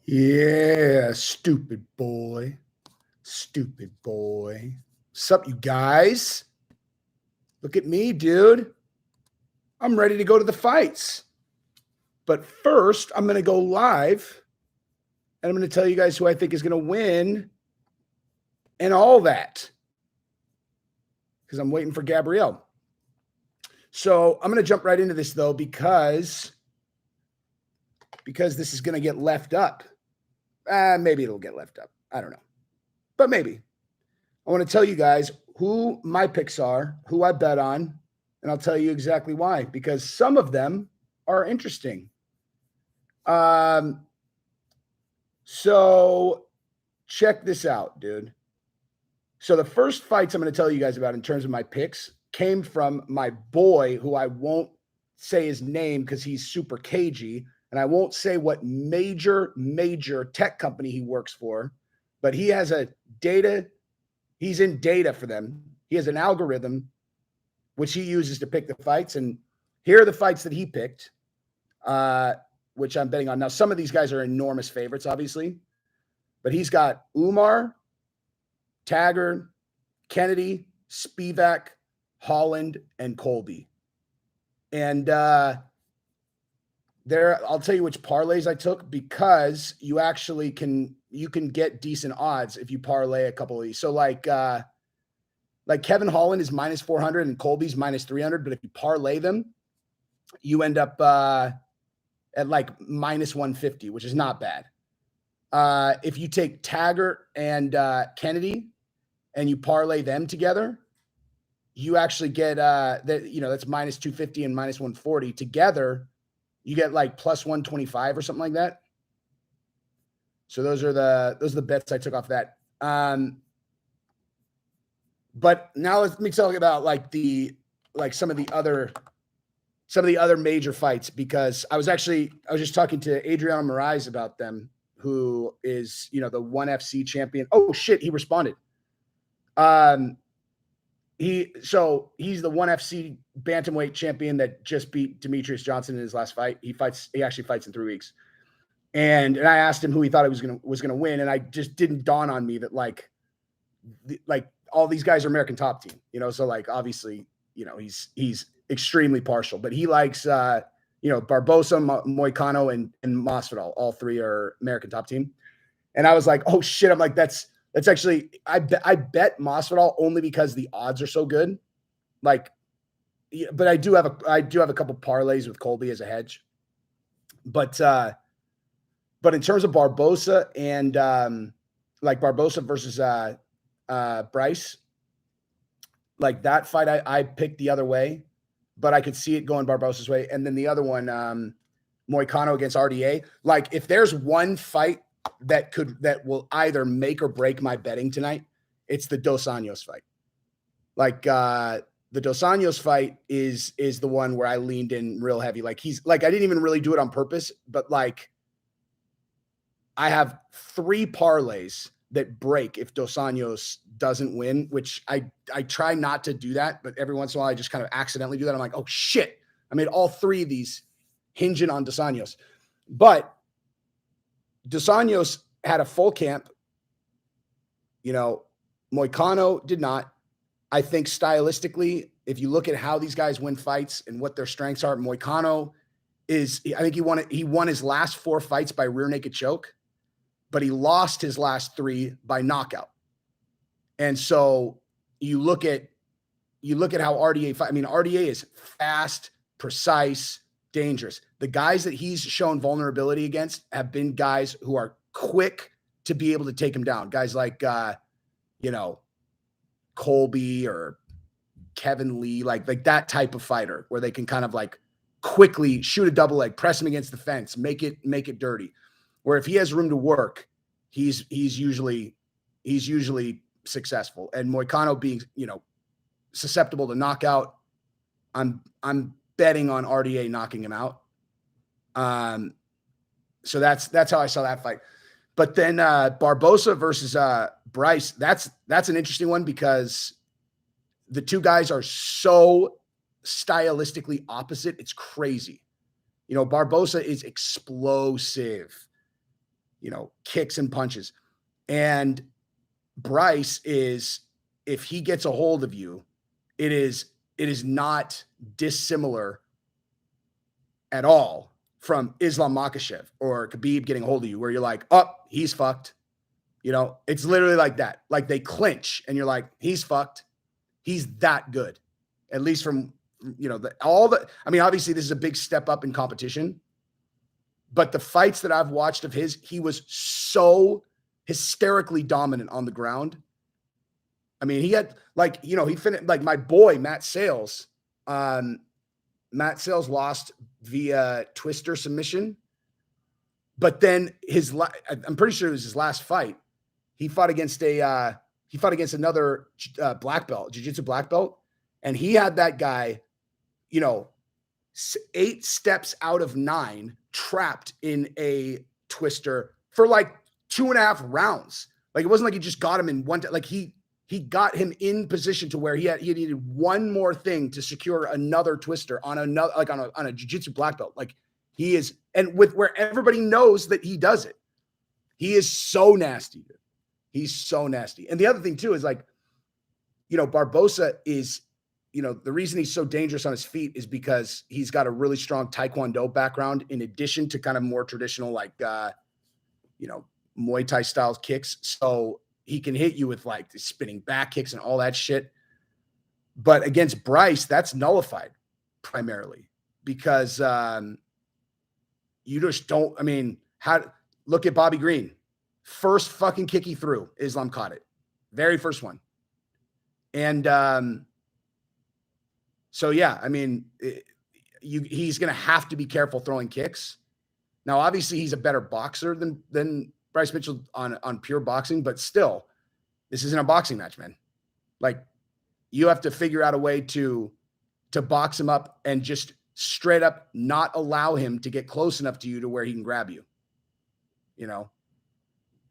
Yeah, stupid boy. Stupid boy. Sup, you guys? Look at me, dude. I'm ready to go to the fights. But first, I'm going to go live and I'm going to tell you guys who I think is going to win and all that. Because I'm waiting for Gabrielle. So I'm going to jump right into this, though, because this is going to get left up. Maybe it'll get left up. I don't know. But maybe. I want to tell you guys who my picks are, who I bet on, and I'll tell you exactly why, because some of them are interesting. So check this out, dude. So the first fights I'm going to tell you guys about in terms of my picks came from my boy, who I won't say his name because he's super cagey, and I won't say what major tech company he works for, but he has he's in data for them. He has an algorithm which he uses to pick the fights, and here are the fights that he picked, which I'm betting on. Now, some of these guys are enormous favorites, obviously, but he's got Umar, Taggart, Kennedy, Spivak, Holland, and Colby. And I'll tell you which parlays I took, because you actually can get decent odds if you parlay a couple of these. So like Kevin Holland is minus 400 and Colby's minus 300, but if you parlay them, you end up at like minus 150, which is not bad. If you take Taggart and Kennedy and you parlay them together, you actually get that's minus 250 and minus 140 together. You get like plus 125 or something like that. So those are the bets I took off that. But now let me talk about some of the other major fights, because I was just talking to Adriano Moraes about them, who is, the ONE FC champion. Oh shit, he responded. He's the ONE FC bantamweight champion that just beat Demetrius Johnson in his last fight. He actually fights in 3 weeks. And I asked him who he thought was gonna win, and I just didn't dawn on me that all these guys are American top team, so obviously, he's extremely partial, but he likes Barbosa, Moicano, and Masvidal. All three are American top team. And I was like, oh shit, I'm like, that's actually, I bet Masvidal only because the odds are so good. But I do have a couple parlays with Colby as a hedge. But in terms of Barbosa and Barbosa versus Bryce, that fight, I picked the other way, but I could see it going Barbosa's way. And then the other one, Moicano against RDA. If there's one fight that will either make or break my betting tonight, it's the Dos Anjos fight. The Dos Anjos fight is the one where I leaned in real heavy. I didn't even really do it on purpose, but I have 3 parlays that break if Dos Anjos doesn't win, which I try not to do that, but every once in a while I just kind of accidentally do that. I'm like, oh shit, I made all 3 of these hinging on Dos Anjos. But Dos Anjos had a full camp. Moicano did not. I think stylistically, if you look at how these guys win fights and what their strengths are, Moicano he won his last 4 fights by rear naked choke, but he lost his last 3 by knockout. And so you look at how RDA fight. I mean, RDA is fast, precise, dangerous. The guys that he's shown vulnerability against have been guys who are quick to be able to take him down. Guys like, Colby or Kevin Lee, like that type of fighter where they can kind of quickly shoot a double leg, press him against the fence, make it dirty. Where if he has room to work, he's usually successful. And Moicano being, susceptible to knockout, I'm betting on RDA knocking him out. So that's how I saw that fight. But then Barbosa versus Bryce, that's an interesting one, because the two guys are so stylistically opposite. It's crazy. Barbosa is explosive. kicks and punches. And Bryce is, if he gets a hold of you, it is not dissimilar at all from Islam Makhachev or Khabib getting a hold of you, where you're like, oh, he's fucked. It's literally like that. Like they clinch and you're like, he's fucked. He's that good. At least from, obviously this is a big step up in competition, but the fights that I've watched of his, he was so hysterically dominant on the ground. I mean, he had he finished like my boy, Matt Sales. Matt Sales lost via twister submission, but then I'm pretty sure it was his last fight. He fought against another black belt, jiu-jitsu black belt. And he had that guy, 8 steps out of 9 trapped in a twister for like 2.5 rounds. Like, it wasn't like he just got him in one, like he got him in position to where he needed one more thing to secure another twister on a jiu-jitsu black belt. Like he is, and with where everybody knows that he does it, he is so nasty, dude. He's so nasty. And the other thing too is like, Barbosa is, the reason he's so dangerous on his feet is because he's got a really strong Taekwondo background in addition to kind of more traditional, like, Muay Thai style kicks. So he can hit you with like the spinning back kicks and all that shit. But against Bryce, that's nullified primarily because you just don't, look at Bobby Green. First fucking kick he threw, Islam caught it. Very first one. And so, yeah, he's going to have to be careful throwing kicks. Now, obviously, he's a better boxer than Bryce Mitchell on pure boxing, but still, this isn't a boxing match, man. Like, you have to figure out a way to box him up and just straight up not allow him to get close enough to you to where he can grab you,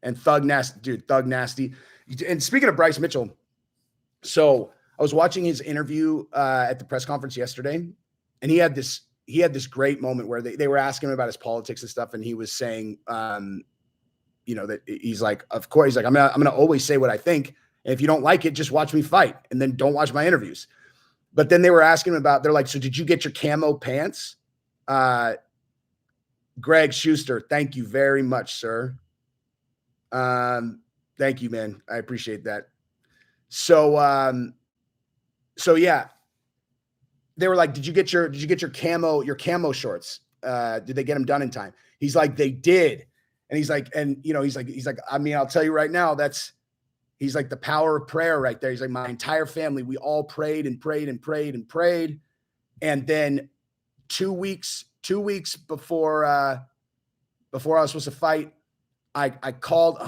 And Thug Nasty, dude, Thug Nasty. And speaking of Bryce Mitchell, so I was watching his interview at the press conference yesterday, and he had this great moment where they were asking him about his politics and stuff, and he was saying, that he's like, of course, he's like, I'm gonna always say what I think. And if you don't like it, just watch me fight, and then don't watch my interviews. But then they were asking him about, they're like, so did you get your camo pants? Greg Schuster, thank you very much, sir. Thank you, man. I appreciate that. So yeah, they were like, did you get your camo shorts? Did they get them done in time? He's like, they did. And he's like, I'll tell you right now, he's like the power of prayer right there. He's like, my entire family, we all prayed and prayed and prayed and prayed. And then 2 weeks before I was supposed to fight, I called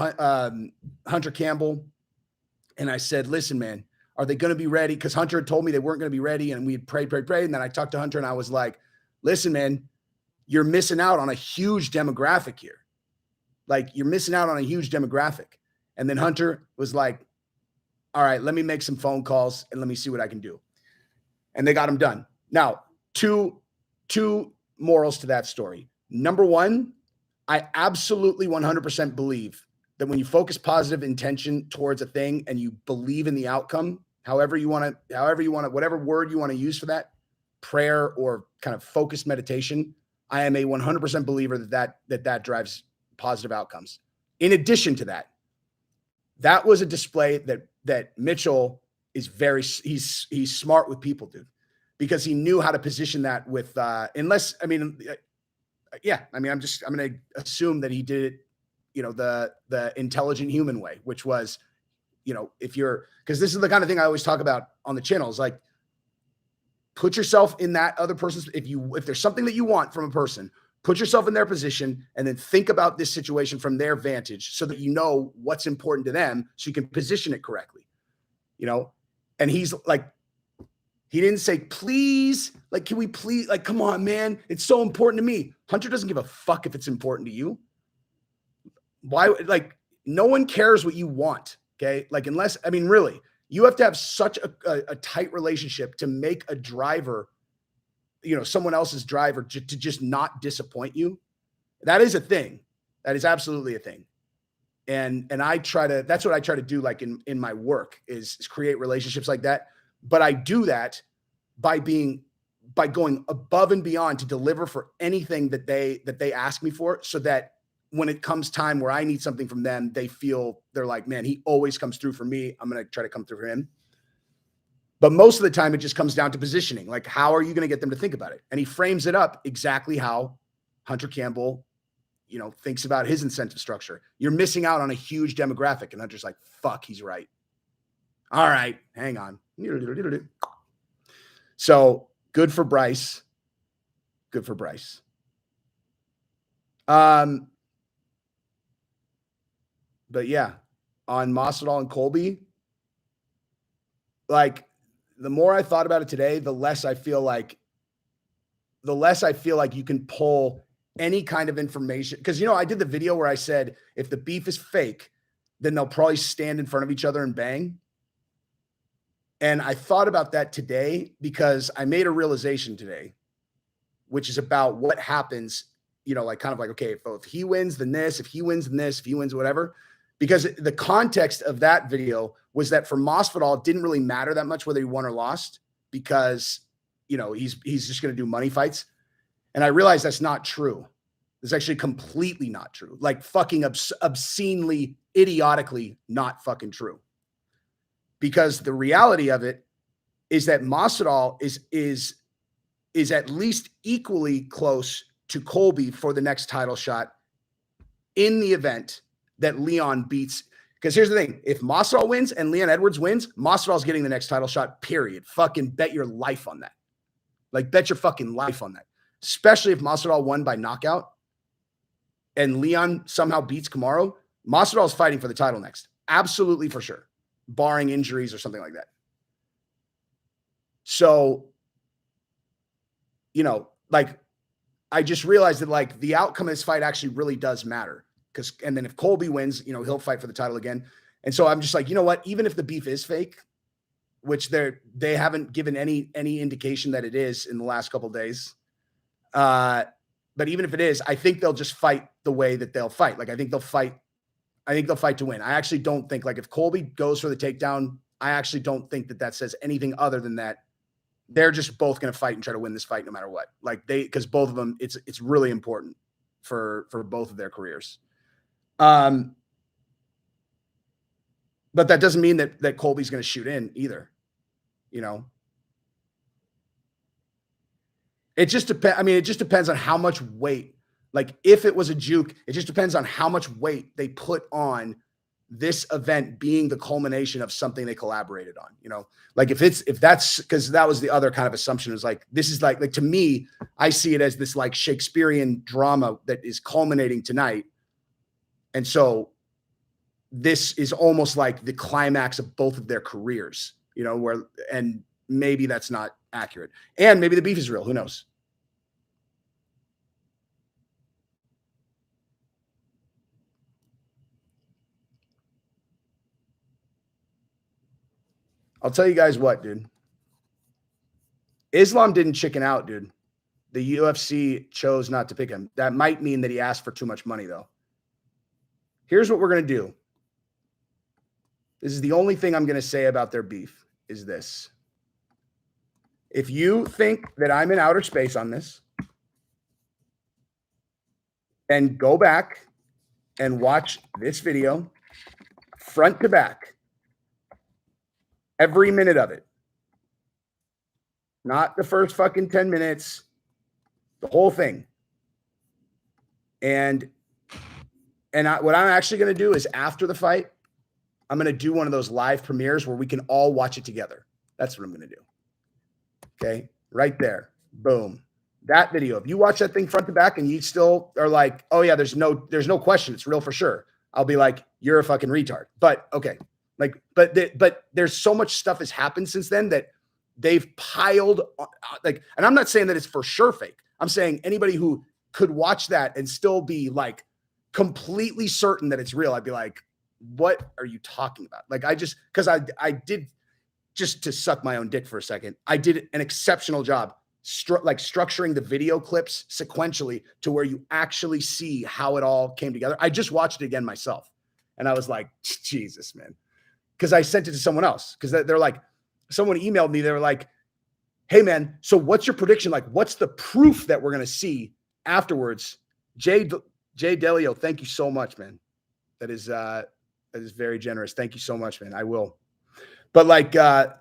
Hunter Campbell and I said, listen, man, are they going to be ready? Because Hunter had told me they weren't going to be ready, and we had prayed. And then I talked to Hunter and I was like, listen, man, you're missing out on a huge demographic here. Like, you're missing out on a huge demographic. And then Hunter was like, all right, let me make some phone calls and let me see what I can do. And they got him done. Now, two morals to that story. Number one, I absolutely 100% believe that when you focus positive intention towards a thing and you believe in the outcome, whatever word you want to use for that, prayer or kind of focused meditation, I am a 100% believer that drives positive outcomes. In addition to that, that was a display that Mitchell is he's smart with people, dude, because he knew how to position that with, I'm going to assume that he did it, the intelligent human way, which was, because this is the kind of thing I always talk about on the channel, is like, put yourself in that other person's, if there's something that you want from a person, put yourself in their position and then think about this situation from their vantage so that you know what's important to them so you can position it correctly, And he's like, he didn't say, please, like, can we please, like, come on, man, it's so important to me. Hunter doesn't give a fuck if it's important to you. Why? Like, no one cares what you want. Okay. Like, unless, really, you have to have such a tight relationship to make a driver, someone else's driver to just not disappoint you. That is a thing. That is absolutely a thing. And I try to, that's what I try to do, like in my work, is create relationships like that. But I do that by going above and beyond to deliver for anything that they ask me for, so that when it comes time where I need something from them, they're like, man, he always comes through for me. I'm going to try to come through for him. But most of the time it just comes down to positioning. Like, how are you going to get them to think about it? And he frames it up exactly how Hunter Campbell, thinks about his incentive structure. You're missing out on a huge demographic. And Hunter's like, fuck, he's right. All right, hang on. So good for Bryce. Good for Bryce. But yeah, on Masvidal and Colby, like, the more I thought about it today, the less I feel like you can pull any kind of information. Because, I did the video where I said, if the beef is fake, then they'll probably stand in front of each other and bang. And I thought about that today because I made a realization today, which is about what happens, okay, if he wins, then this, if he wins, then this, if he wins, whatever. Because the context of that video was that for Masvidal, it didn't really matter that much whether he won or lost, because, he's just going to do money fights. And I realized that's not true. It's actually completely not true. Like, fucking obscenely, idiotically not fucking true. Because the reality of it is that Masvidal is at least equally close to Colby for the next title shot in the event that Leon beats. Because here's the thing. If Masvidal wins and Leon Edwards wins, Masvidal's getting the next title shot, period. Fucking bet your life on that. Like, bet your fucking life on that. Especially if Masvidal won by knockout and Leon somehow beats Kamaru, Masvidal's fighting for the title next. Absolutely, for sure. Barring injuries or something like that. So, I just realized that, like, the outcome of this fight actually really does matter. And then if Colby wins, he'll fight for the title again. And so I'm just like, you know what? Even if the beef is fake, which they haven't given any indication that it is in the last couple of days. But even if it is, I think they'll just fight the way that they'll fight. Like, I think they'll fight to win. I actually don't think, like, if Colby goes for the takedown, I actually don't think that says anything other than that they're just both going to fight and try to win this fight no matter what. Like, because both of them, it's really important for both of their careers. But that doesn't mean that Colby's going to shoot in either. It just depends. I mean, it just depends on how much weight. Like, if it was a juke, it just depends on how much weight they put on this event being the culmination of something they collaborated on. Like, if that's, because that was the other kind of assumption, is like, this is like to me, I see it as this like Shakespearean drama that is culminating tonight. And so this is almost like the climax of both of their careers, and maybe that's not accurate. And maybe the beef is real. Who knows? I'll tell you guys what, dude. Islam didn't chicken out, dude. The UFC chose not to pick him. That might mean that he asked for too much money, though. Here's what we're going to do. This is the only thing I'm going to say about their beef, is this. If you think that I'm in outer space on this, then go back and watch this video front to back. Every minute of it. Not the first fucking 10 minutes. The whole thing. And what I'm actually going to do is, after the fight, I'm going to do one of those live premieres where we can all watch it together. That's what I'm going to do. Okay? Right there. Boom. That video. If you watch that thing front to back and you still are like, oh yeah, there's no question, it's real for sure, I'll be like, you're a fucking retard. But okay. Like, but there's so much stuff has happened since then that they've piled like, and I'm not saying that it's for sure fake. I'm saying anybody who could watch that and still be like completely certain that it's real, I'd be like, what are you talking about? Like, because I did, just to suck my own dick for a second, I did an exceptional job structuring the video clips sequentially to where you actually see how it all came together. I just watched it again myself, and I was like, Jesus, man. Because I sent it to someone else. Because they're like, someone emailed me. They were like, hey, man, so what's your prediction? Like, what's the proof that we're going to see afterwards? Jay Delio, thank you so much, man. That is very generous. Thank you so much, man. I will. But like, they're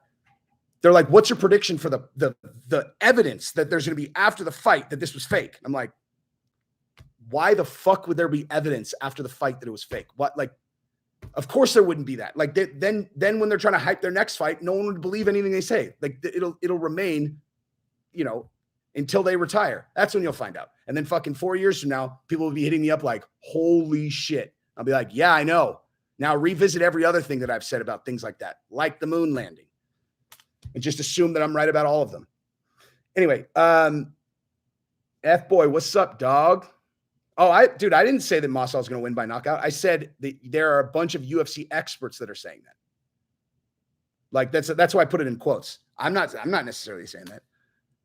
like, what's your prediction for the evidence that there's going to be after the fight that this was fake? I'm like, why the fuck would there be evidence after the fight that it was fake? What, like, of course there wouldn't be that. Like then when they're trying to hype their next fight, no one would believe anything they say. Like it'll remain, you know, until they retire. That's when you'll find out. And then fucking 4 years from now, people will be hitting me up like, holy shit. I'll be like, yeah, I know. Now revisit every other thing that I've said about things like that, like the moon landing, and just assume that I'm right about all of them. Anyway, F-boy, what's up, dog? Oh, I didn't say that Masvidal is going to win by knockout. I said that there are a bunch of UFC experts that are saying that. Like that's why I put it in quotes. I'm not necessarily saying that.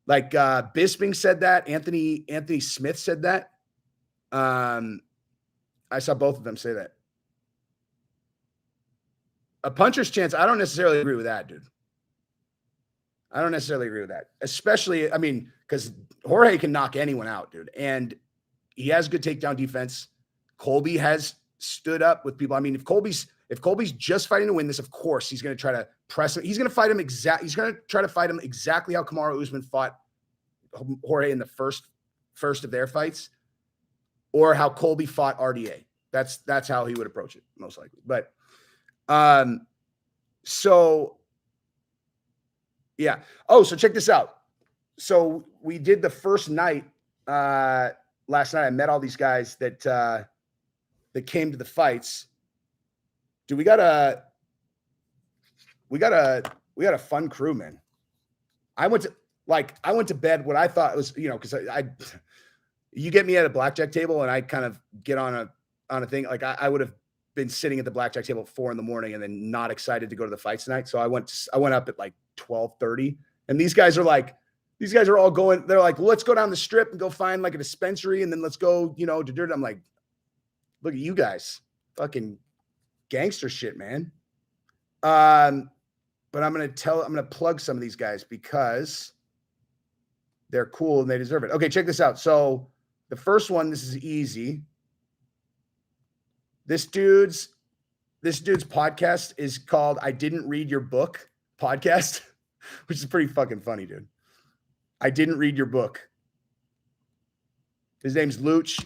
Like Bisping said that. Anthony Smith said that. I saw both of them say that. A puncher's chance. I don't necessarily agree with that, dude. I don't necessarily agree with that. Especially, I mean, because Jorge can knock anyone out, dude. And he has good takedown defense. Colby has stood up with people. I mean, if Colby's just fighting to win this, of course he's going to try to press him. He's going to fight him He's going to try to fight him exactly how Kamaru Usman fought Jorge in the first of their fights, or how Colby fought RDA. That's how he would approach it most likely. But so yeah. Oh, so check this out. So we did the first night last night. I met all these guys that came to the fights. Dude, we got a fun crew, man. I went to bed what I thought was, you know, because you get me at a blackjack table and I kind of get on a thing. Like I would have been sitting at the blackjack table at 4 a.m. and then not excited to go to the fights tonight. So I went up at like 12:30, and these guys are all going. They're like, well, let's go down the strip and go find like a dispensary, and then let's go, you know, to dirt. I'm like, look at you guys, fucking gangster shit, man. But I'm gonna plug some of these guys because they're cool and they deserve it. Okay, check this out. So the first one, this is easy. This dude's podcast is called I Didn't Read Your Book podcast, which is pretty fucking funny, dude. I Didn't Read Your Book. His name's Luch,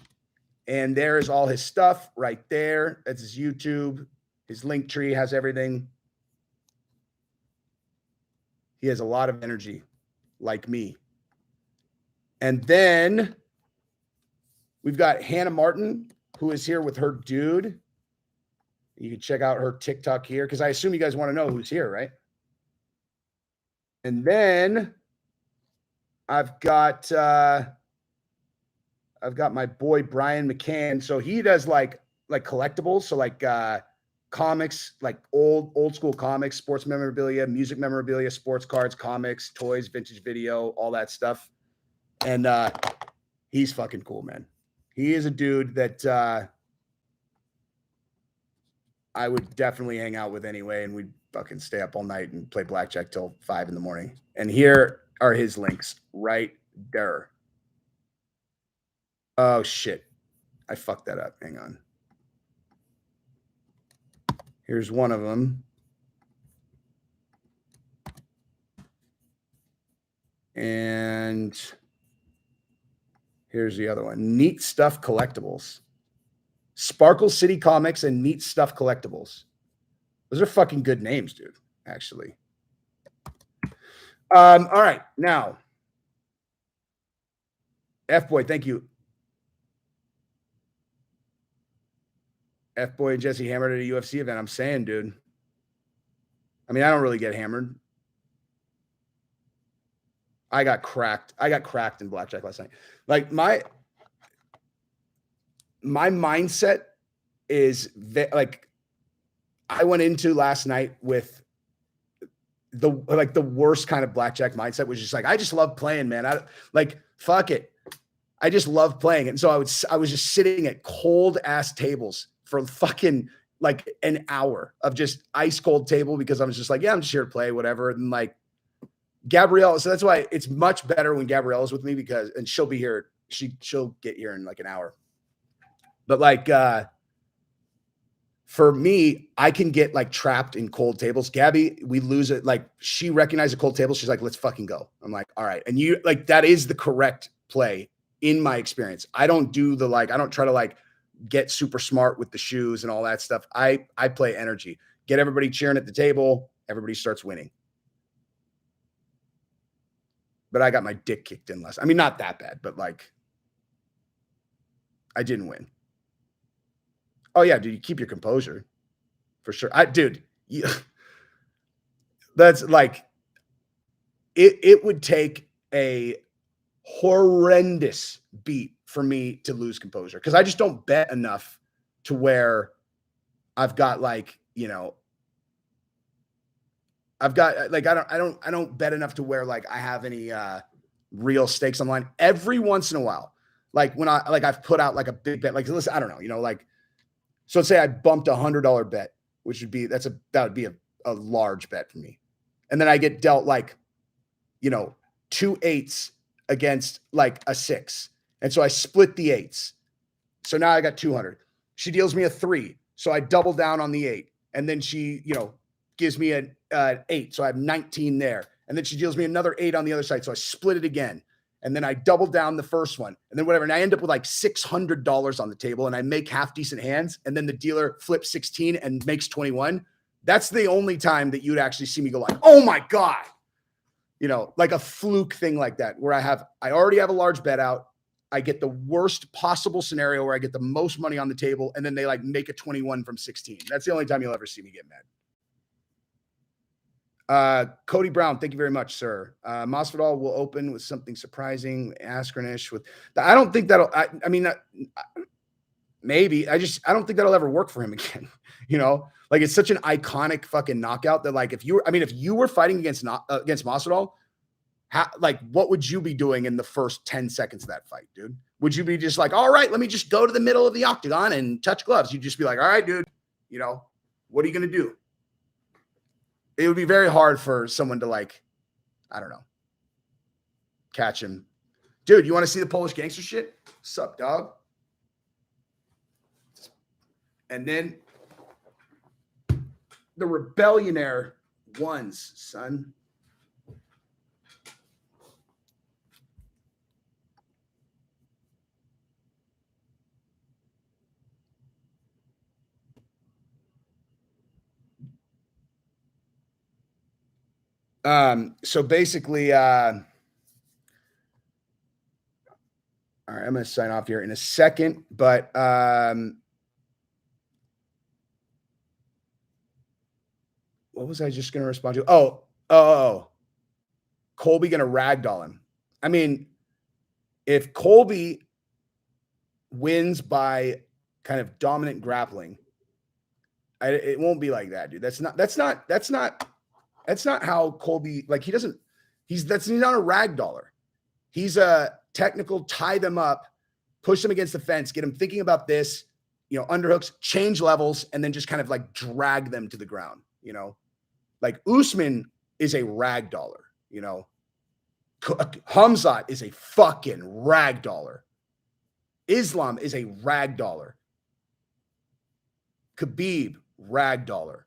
and there is all his stuff right there. That's his YouTube. His link tree has everything. He has a lot of energy, like me. And then we've got Hannah Martin, who is here with her dude. You can check out her TikTok here, because I assume you guys want to know who's here, right? And then I've got my boy Brian McCann. So he does like collectibles. So like comics, like old school comics, sports memorabilia, music memorabilia, sports cards, comics, toys, vintage video, all that stuff. And he's fucking cool, man. He is a dude that I would definitely hang out with anyway, and we'd fucking stay up all night and play blackjack till 5 a.m. And here are his links right there. Oh shit, I fucked that up. Hang on. Here's one of them. And here's the other one. Neat Stuff Collectibles. Sparkle City Comics and Neat Stuff Collectibles. Those are fucking good names, dude, actually. All right. Now, F-Boy, thank you. F-Boy and Jesse hammered at a UFC event. I'm saying, dude. I mean, I don't really get hammered. I got cracked. In blackjack last night. Like my mindset is that, like, I went into last night with the worst kind of blackjack mindset was just like, I just love playing, man. Fuck it. I just love playing. And so I was just sitting at cold ass tables for fucking like an hour of just ice cold table because I was just like, yeah, I'm just here to play, whatever. And like Gabrielle, so that's why it's much better when Gabrielle is with me and she'll be here. She'll get here in like an hour. But like, for me, I can get like trapped in cold tables. Gabby, we lose it. Like she recognized a cold table. She's like, let's fucking go. I'm like, all right. And you like, that is the correct play in my experience. I don't do I don't try to like get super smart with the shoes and all that stuff. I play energy, get everybody cheering at the table. Everybody starts winning. But I got my dick kicked in less. I mean, not that bad, but like I didn't win. Oh yeah, dude, you keep your composure for sure. That's like, it would take a horrendous beat for me to lose composure because I just don't bet enough to where I've got like, I've got like, I don't bet enough to where like I have any real stakes online. Every once in a while, like when I've put out like a big bet, like listen, I don't know, like. So let's say I bumped $100 bet, which would be, that would be a large bet for me. And then I get dealt like, 2 8s against like a 6. And so I split the 8s. So now I got 200. She deals me a 3. So I double down on the 8. And then she, gives me an 8. So I have 19 there. And then she deals me another 8 on the other side. So I split it again. And then I double down the first one and then whatever. And I end up with like $600 on the table and I make half decent hands. And then the dealer flips 16 and makes 21. That's the only time that you'd actually see me go like, oh my God, like a fluke thing like that, where I already have a large bet out. I get the worst possible scenario where I get the most money on the table. And then they like make a 21 from 16. That's the only time you'll ever see me get mad. Cody Brown, thank you very much, sir. MASVIDAL will open with something surprising. Askrinish with I don't think that'll. I mean, maybe. I don't think that'll ever work for him again. Like it's such an iconic fucking knockout that like if you were fighting against MASVIDAL, like what would you be doing in the first 10 seconds of that fight, dude? Would you be just like, all right, let me just go to the middle of the octagon and touch gloves? You'd just be like, all right, dude. What are you gonna do? It would be very hard for someone to like, I don't know, catch him. Dude, you want to see the Polish gangster shit? Sup, dog? And then the Rebellionaire ones, son. So basically, all right, I'm going to sign off here in a second, but, what was I just going to respond to? Oh, Colby going to ragdoll him. I mean, if Colby wins by kind of dominant grappling, it won't be like that, dude. That's not how Colby, like he's not a ragdoller. He's a technical, tie them up, push them against the fence, get them thinking about this, underhooks, change levels, and then just kind of like drag them to the ground, like Usman is a ragdoller, Hamzat is a fucking ragdoller. Islam is a ragdoller. Khabib, ragdoller.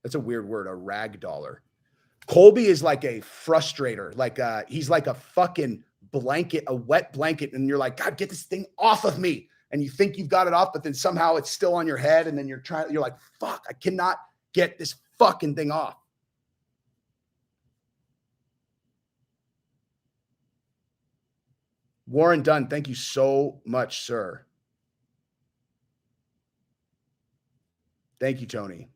That's a weird word, a ragdoller. Colby is like a frustrator. Like he's like a fucking blanket, a wet blanket. And you're like, God, get this thing off of me. And you think you've got it off, but then somehow it's still on your head. And then you're like, fuck, I cannot get this fucking thing off. Warren Dunn, thank you so much, sir. Thank you, Tony.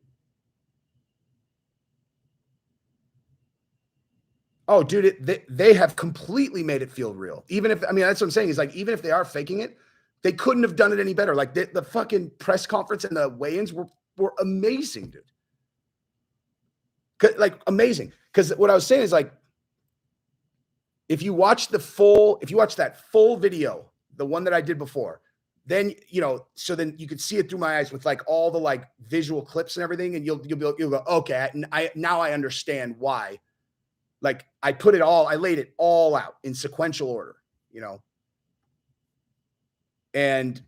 Oh, dude, they have completely made it feel real. Even if, that's what I'm saying is like, even if they are faking it, they couldn't have done it any better. Like the fucking press conference and the weigh-ins were amazing, dude. Like amazing. Because what I was saying is like, if you watch that full video, the one that I did before, then so then you could see it through my eyes with like all the like visual clips and everything, and you'll go, okay, now I understand why. Like I laid it all out in sequential order, and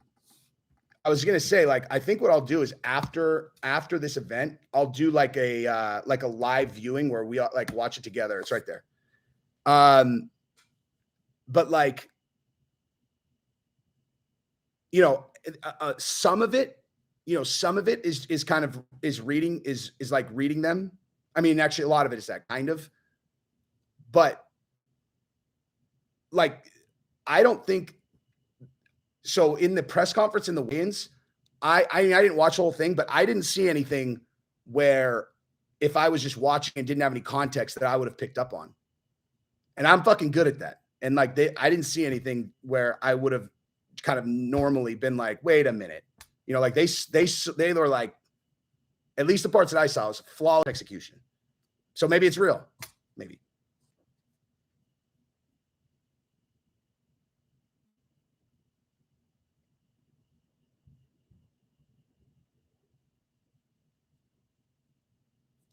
I was gonna say, like, I think what I'll do is after this event, I'll do like a live viewing where we like watch it together. It's right there. But like, some of it, is kind of reading like reading them. I mean, actually, a lot of it is that kind of. But like, I don't think so. In the press conference in the wins, I didn't watch the whole thing, but I didn't see anything where if I was just watching and didn't have any context that I would have picked up on. And I'm fucking good at that. And like I didn't see anything where I would have kind of normally been like, wait a minute, like they were like, at least the parts that I saw was flawless execution. So maybe it's real, maybe.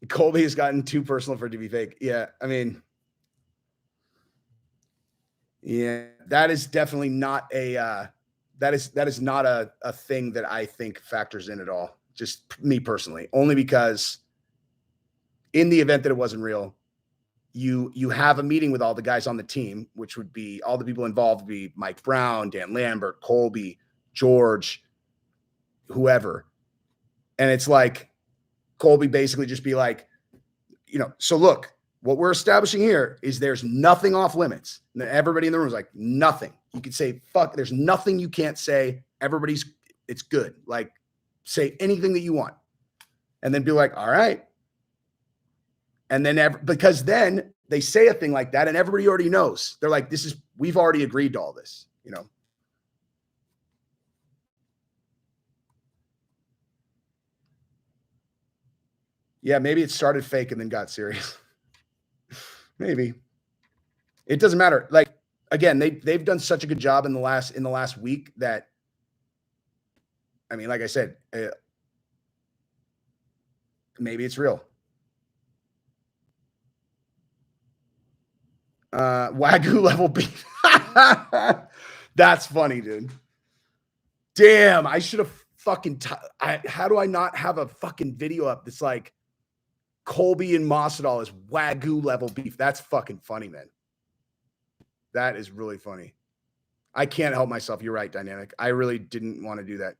Colby has gotten too personal for it to be fake. Yeah, I mean, yeah, that is definitely not a that is not a thing that I think factors in at all. Just me personally, only because in the event that it wasn't real, you have a meeting with all the guys on the team, which would be all the people involved would be Mike Brown, Dan Lambert, Colby, George, whoever. And it's like Colby basically just be like, so look, what we're establishing here is there's nothing off limits. And everybody in the room is like, nothing. You could say, fuck, there's nothing you can't say. It's good. Like, say anything that you want. And then be like, all right. And then because then they say a thing like that and everybody already knows. They're like, we've already agreed to all this, Yeah, maybe it started fake and then got serious. Maybe. It doesn't matter. Like, again, they've done such a good job in the last week that, I mean, like I said, maybe it's real. Wagyu level beef. That's funny, dude. Damn, I should have fucking. How do I not have a fucking video up that's like Colby and MASVIDAL is Wagyu level beef? That's fucking funny, man. That is really funny. I can't help myself. You're right, Dynamic. I really didn't want to do that.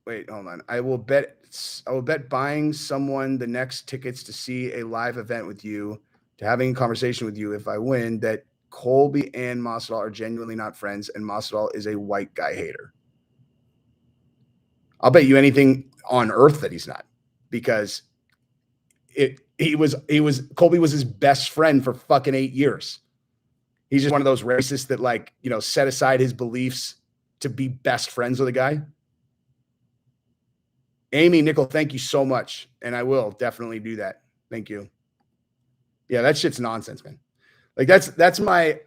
Wait, hold on. I will bet buying someone the next tickets to see a live event with you, to having a conversation with you if I win, that Colby and MASVIDAL are genuinely not friends and MASVIDAL is a white guy hater. I'll bet you anything on earth that he's not, because Colby was his best friend for fucking 8 years. He's just one of those racists that, like, set aside his beliefs to be best friends with a guy. Amy Nickel, thank you so much. And I will definitely do that. Thank you. Yeah, that shit's nonsense, man. Like that's my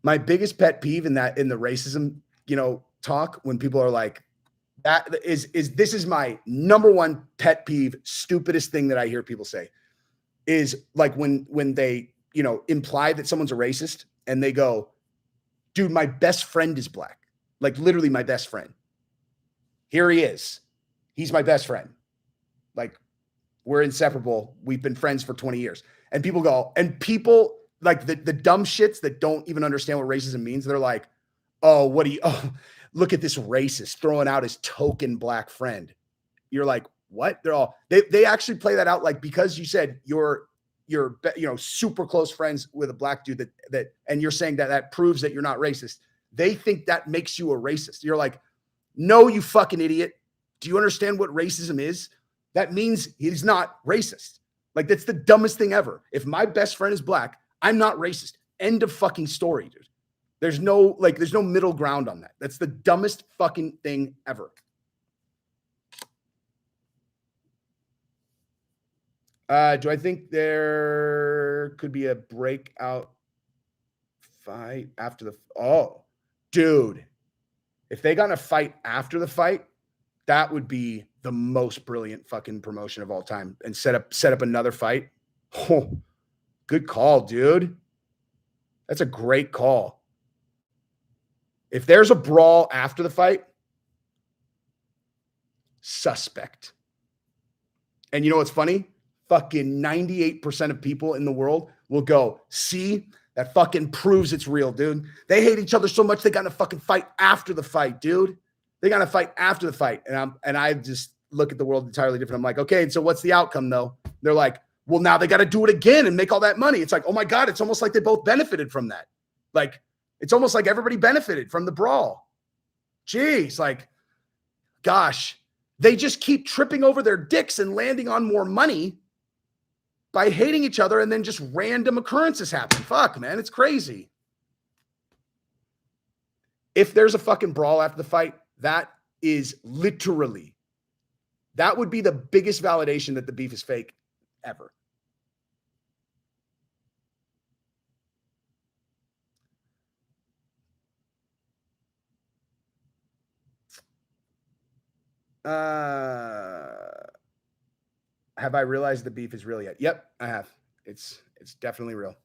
my biggest pet peeve in the racism, talk, when people are like, this is my number one pet peeve, stupidest thing that I hear people say, is like when they, imply that someone's a racist and they go, dude, my best friend is black. Like literally my best friend. Here he is. He's my best friend. Like, we're inseparable. We've been friends for 20 years. And people go, and people like the dumb shits that don't even understand what racism means. They're like, oh, look at this racist throwing out his token black friend. You're like, what? They actually play that out, like, because you said you're super close friends with a black dude that and you're saying that proves that you're not racist. They think that makes you a racist. You're like, no, you fucking idiot. Do you understand what racism is? That means he's not racist. Like, that's the dumbest thing ever. If my best friend is black, I'm not racist. End of fucking story, dude. There's no middle ground on that. That's the dumbest fucking thing ever. Do I think there could be a breakout fight after the? Oh, dude, if they got in a fight after the fight, that would be the most brilliant fucking promotion of all time. And set up another fight. Oh, good call, dude. That's a great call. If there's a brawl after the fight, suspect. And you know what's funny? Fucking 98% of people in the world will go, see, that fucking proves it's real, dude. They hate each other so much they got in a fucking fight after the fight, dude. They got in a fight after the fight. And I just look at the world entirely different. I'm like, okay, and so what's the outcome though? They're like, well, now they got to do it again and make all that money. It's like, oh my God, it's almost like they both benefited from that. Like, it's almost like everybody benefited from the brawl. Jeez, like, gosh, they just keep tripping over their dicks and landing on more money by hating each other, and then just random occurrences happen. Fuck, man, it's crazy. If there's a fucking brawl after the fight, that is literally, that would be the biggest validation that the beef is fake ever. Have I realized the beef is real yet? Yep, I have. It's definitely real.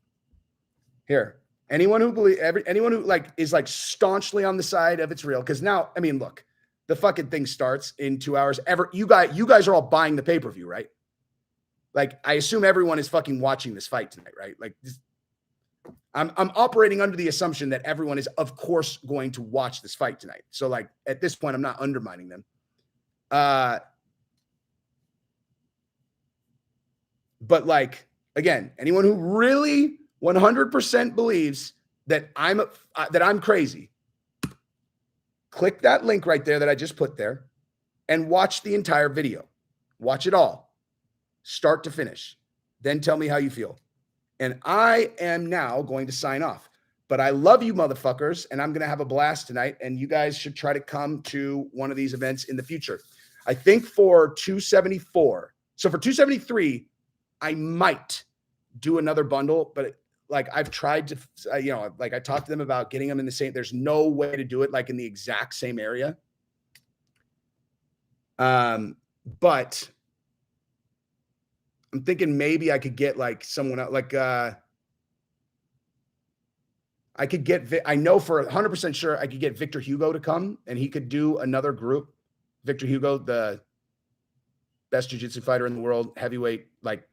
Here, anyone who like is like staunchly on the side of it's real, because now, I mean, look, the fucking thing starts in 2 hours. You guys are all buying the pay-per-view, right? Like, I assume everyone is fucking watching this fight tonight, right? Like, I'm operating under the assumption that everyone is, of course, going to watch this fight tonight. So, like, at this point, I'm not undermining them. But like, again, anyone who really 100% believes that I'm crazy, click that link right there that I just put there and watch the entire video. Watch it all, start to finish. Then tell me how you feel. And I am now going to sign off. But I love you motherfuckers, and I'm going to have a blast tonight, and you guys should try to come to one of these events in the future. I think for 274. So for 273, I might do another bundle, but like, I've tried to, like, I talked to them about getting them in the same, there's no way to do it like in the exact same area. But I'm thinking maybe I could get like someone else, like, I know for 100% sure I could get Victor Hugo to come, and he could do another group. Victor Hugo, the best jiu-jitsu fighter in the world, heavyweight, like,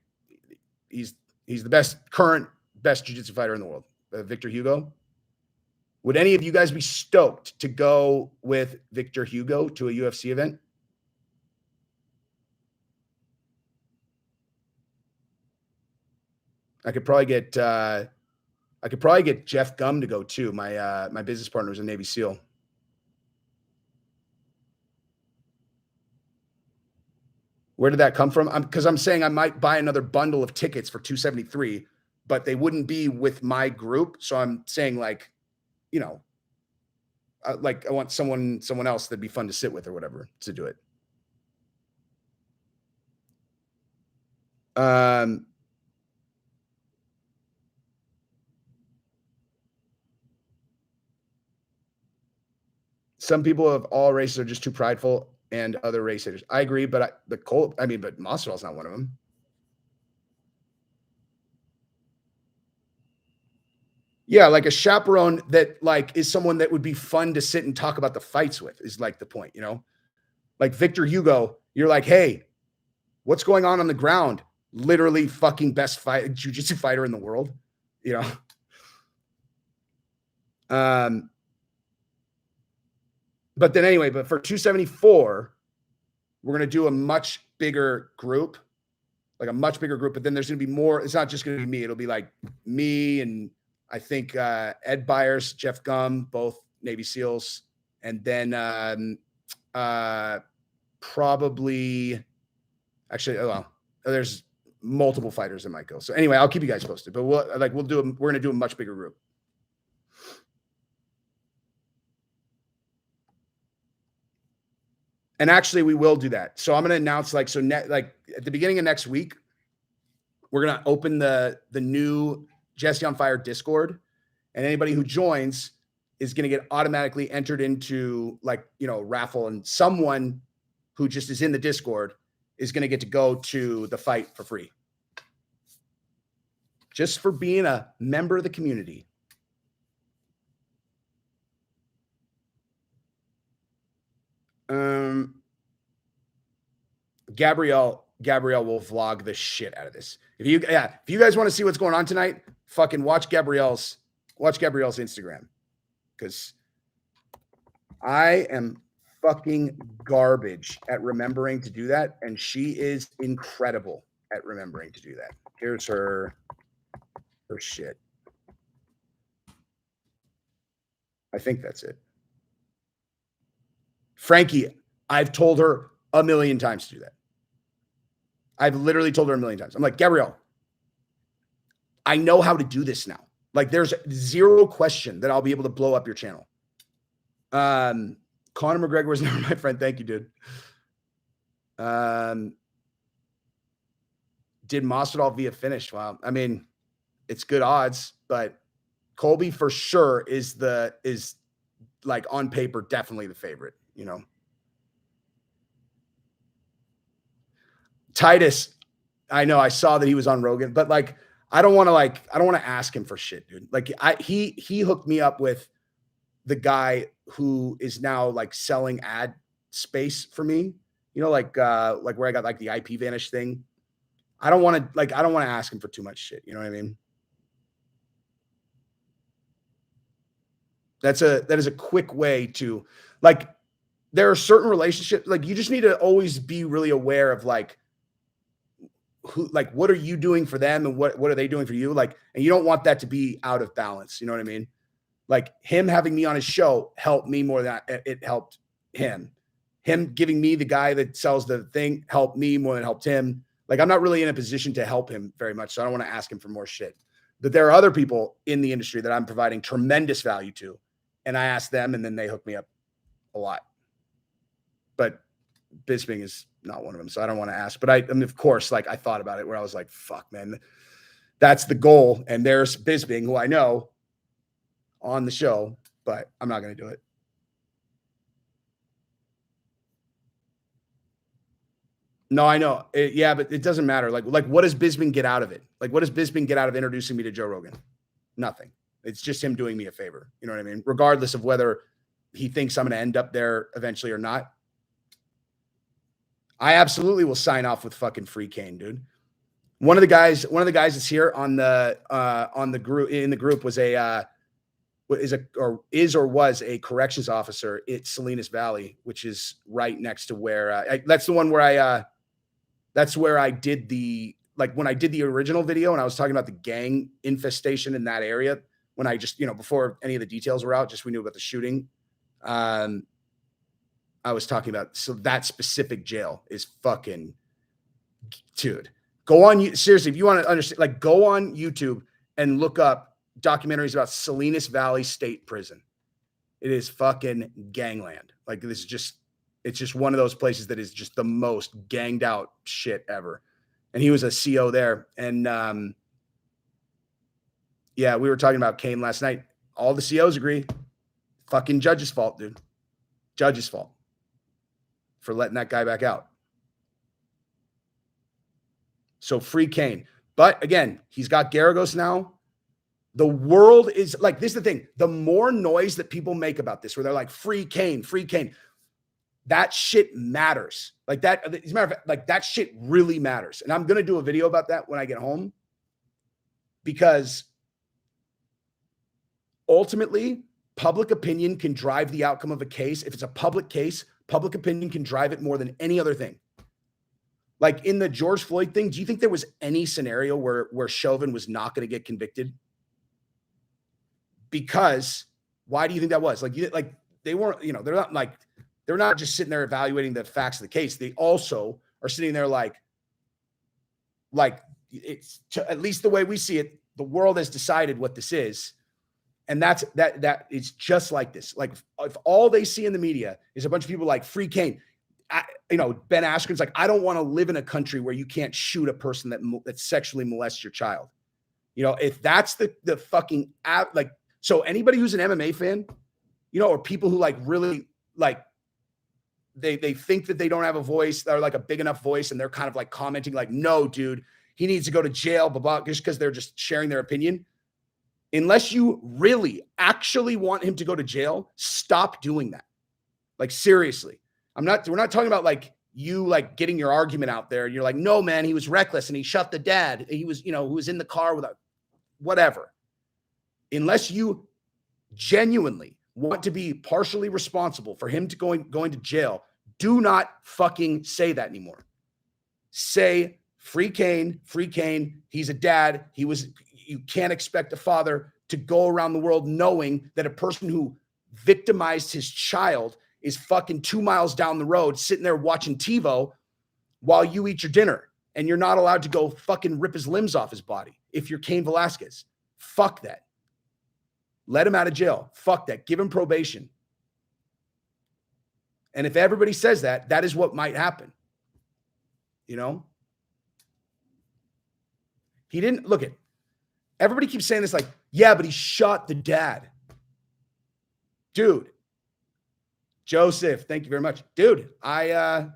he's the current best jiu-jitsu fighter in the world, Victor Hugo. Would any of you guys be stoked to go with Victor Hugo to a UFC event? I could probably get Jeff Gum to go too. My business partner is a Navy SEAL. Where did that come from? Because I'm saying I might buy another bundle of tickets for 273, but they wouldn't be with my group. So I'm saying, like, like, I want someone else that'd be fun to sit with or whatever to do it. Some people of all races are just too prideful, and other race haters. I agree, but but Masvidal's not one of them. Yeah, like a chaperone that like is someone that would be fun to sit and talk about the fights with is like the point, Like Victor Hugo, you're like, hey, what's going on the ground? Literally fucking best jiu-jitsu fighter in the world, But then anyway, but for 274, we're going to do a much bigger group, But then there's going to be more. It's not just going to be me. It'll be like me and I think Ed Byers, Jeff Gum, both Navy SEALs. And then probably, actually, there's multiple fighters that might go. So anyway, I'll keep you guys posted. But we're gonna do a much bigger group. And actually, we will do that. So I'm gonna announce at the beginning of next week, we're gonna open the new Jesse on Fire Discord, and anybody who joins is gonna get automatically entered into raffle, and someone who just is in the Discord is gonna get to go to the fight for free, just for being a member of the community. Gabrielle will vlog the shit out of this. If you guys want to see what's going on tonight, fucking watch Gabrielle's Instagram, because I am fucking garbage at remembering to do that, and she is incredible at remembering to do that. Here's her shit. I think that's it. Frankie, I've told her a million times to do that. I've literally told her a million times. I'm like, Gabrielle, I know how to do this now. Like, there's zero question that I'll be able to blow up your channel. Conor McGregor was never my friend. Thank you, dude. Did Masvidal via finish? Well, I mean, it's good odds, but Colby for sure is like on paper definitely the favorite, you know. Titus, I know I saw that he was on Rogan, but like I don't want to ask him for shit, dude. Like he hooked me up with the guy who is now like selling ad space for me, you know, like where I got like the IP Vanish thing. I don't want to ask him for too much shit, you know what I mean? That is a quick way to, like, there are certain relationships, like you just need to always be really aware of like who, like, what are you doing for them and what are they doing for you? Like, and you don't want that to be out of balance. You know what I mean? Like him having me on his show helped me more than it helped him. Him giving me the guy that sells the thing helped me more than it helped him. Like, I'm not really in a position to help him very much, so I don't want to ask him for more shit. But there are other people in the industry that I'm providing tremendous value to, and I ask them, and then they hook me up a lot. But Bisping is not one of them, so I don't want to ask. But I mean, of course, like I thought about it where I was like, fuck, man, that's the goal. And there's Bisping, who I know, on the show, but I'm not going to do it. No, I know. Yeah, but it doesn't matter. Like, what does Bisping get out of it? Like, what does Bisping get out of introducing me to Joe Rogan? Nothing. It's just him doing me a favor. You know what I mean? Regardless of whether he thinks I'm going to end up there eventually or not. I absolutely will sign off with fucking Free Kane, dude. One of the guys that's here on the group, in the group, was was a corrections officer at Salinas Valley, which is right next to where that's the one where that's where I did when I did the original video and I was talking about the gang infestation in that area, when I just, before any of the details were out, just we knew about the shooting. I was talking about, so that specific jail is fucking, dude, go on. Seriously, if you want to understand, like, go on YouTube and look up documentaries about Salinas Valley State Prison. It is fucking gangland. Like, this is just, it's just one of those places that is just the most ganged out shit ever. And he was a CO there. And yeah, we were talking about Kane last night. All the COs agree. Fucking judge's fault, dude. Judge's fault for letting that guy back out. So Free Kane. But again, he's got Garagos now. The world is like, this is the thing. The more noise that people make about this, where they're like, Free Kane, that shit matters. Like that, as a matter of fact, like that shit really matters. And I'm going to do a video about that when I get home, because ultimately public opinion can drive the outcome of a case. If it's a public case, public opinion can drive it more than any other thing. Like in the George Floyd thing, do you think there was any scenario where Chauvin was not going to get convicted? Because why do you think that was? Like, they weren't, they're not just sitting there evaluating the facts of the case. They also are sitting there like, like it's at least the way we see it, the world has decided what this is. And that is just like this. Like if all they see in the media is a bunch of people like free Kane, Ben Askren's like, I don't want to live in a country where you can't shoot a person that sexually molests your child. If that's the fucking like, so anybody who's an MMA fan, or people who like really like, they think that they don't have a voice, they're like a big enough voice, and they're kind of like commenting like, no, dude, he needs to go to jail, blah, blah, just because they're just sharing their opinion. Unless you really actually want him to go to jail, stop doing that. Like, seriously. We're not talking about like you like getting your argument out there. And you're like, no, man, he was reckless and he shot the dad. He was, who was in the car with whatever. Unless you genuinely want to be partially responsible for him to going to jail, do not fucking say that anymore. Say free Kane. He's a dad. You can't expect a father to go around the world knowing that a person who victimized his child is fucking 2 miles down the road sitting there watching TiVo while you eat your dinner, and you're not allowed to go fucking rip his limbs off his body if you're Cain Velasquez. Fuck that. Let him out of jail. Fuck that. Give him probation. And if everybody says that, that is what might happen. He didn't look at. Everybody keeps saying this like, yeah, but he shot the dad. Dude. Joseph, thank you very much. Dude, it's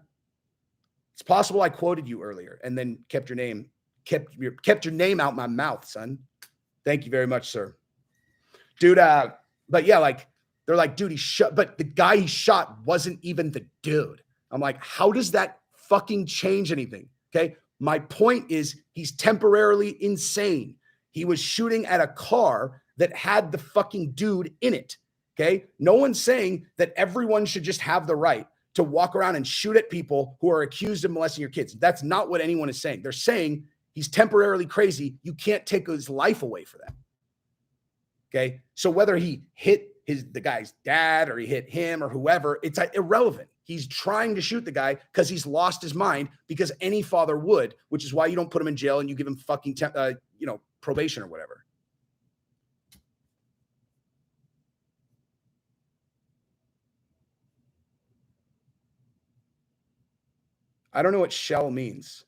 possible I quoted you earlier and then kept your name out my mouth, son. Thank you very much, sir. Dude, but yeah, like they're like, dude, he shot, but the guy he shot wasn't even the dude. I'm like, how does that fucking change anything? Okay. My point is he's temporarily insane. He was shooting at a car that had the fucking dude in it. Okay. No one's saying that everyone should just have the right to walk around and shoot at people who are accused of molesting your kids. That's not what anyone is saying. They're saying he's temporarily crazy. You can't take his life away for that. Okay. So whether he hit the guy's dad or he hit him or whoever, it's irrelevant. He's trying to shoot the guy because he's lost his mind, because any father would, which is why you don't put him in jail and you give him fucking, probation or whatever. I don't know what shell means.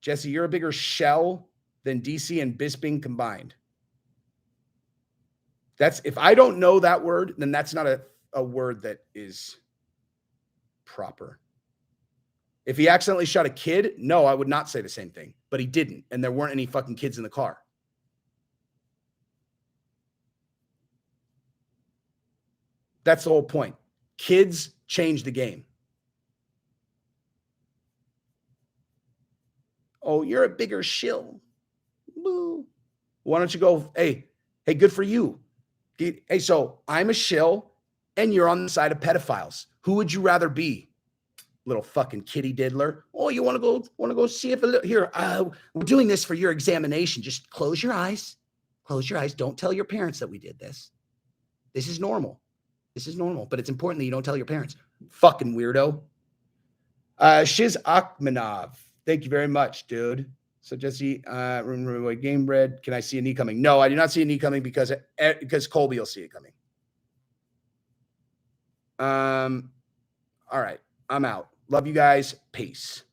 Jesse, you're a bigger shell than DC and Bisping combined. If I don't know that word, then that's not a word that is proper. If he accidentally shot a kid, no, I would not say the same thing, but he didn't. And there weren't any fucking kids in the car. That's the whole point. Kids change the game. Oh, you're a bigger shill. Boo. Why don't you go, hey, good for you. Hey, so I'm a shill and you're on the side of pedophiles. Who would you rather be? Little fucking kitty diddler. Oh, you want to go see if here, we're doing this for your examination. Just close your eyes. Close your eyes. Don't tell your parents that we did this. This is normal. But it's important that you don't tell your parents. Fucking weirdo. Shiz Akhmanov. Thank you very much, dude. So Jesse, game bread. Can I see a knee coming? No, I do not see a knee coming because Colby will see it coming. All right. I'm out. Love you guys. Peace.